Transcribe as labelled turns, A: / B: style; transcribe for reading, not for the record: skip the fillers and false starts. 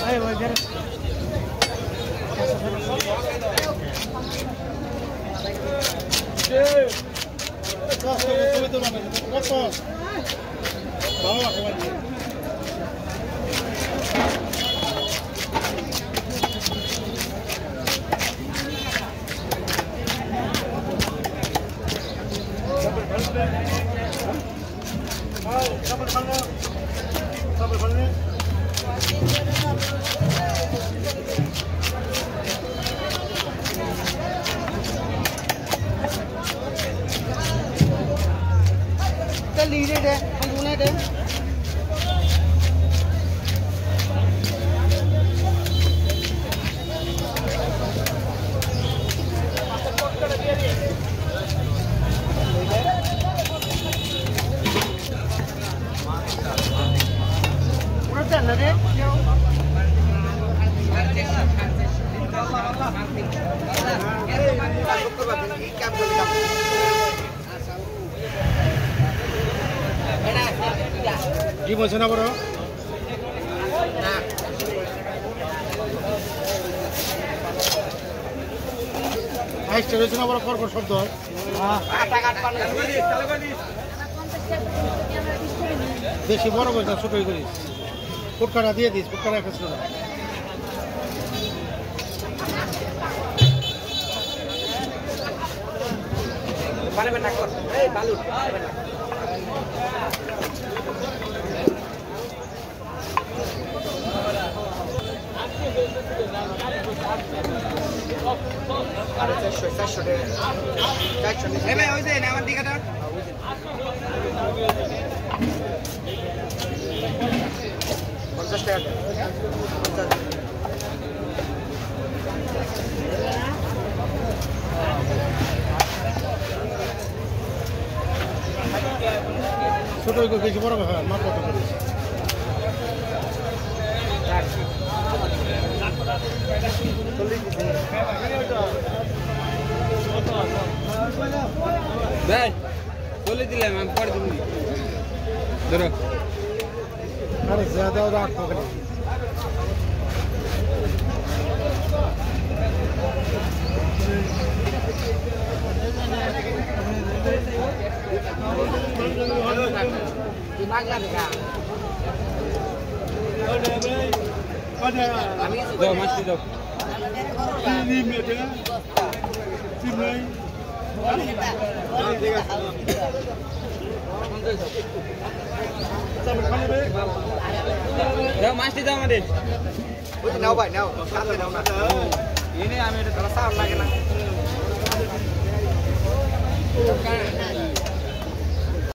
A: Ayo, wajar. Ly đây đây, không uống này đây. Nó chặt là đấy. কি বলছ না বড় না আইস চলেছ না বড় কর্কট শব্দ হয় বেশি বড় করিস না ছোটই করিস ফুটকাটা দিয়ে দিস ফুটকাটা একটা ছিল না পারবে না কর এই বালু পারবে না আরে 400 এই ভাই ওই যে আমার দিকাটা $50 ছোট কিছু বড় হয় মাত্র কত করে ভাই চলে দিলাম আমি পরে দেব ধরো আরে ज्यादा রাখ পকেটে দিমাগ লাগা আমি দাও মাছটি দাও নি মেটে চিমলাই ঠিক আছে দাও মাছটি দাও আমাদের ওই নাও ভাই নাও কাছে নাও না এনে আমি এটা তারা সার লাগে না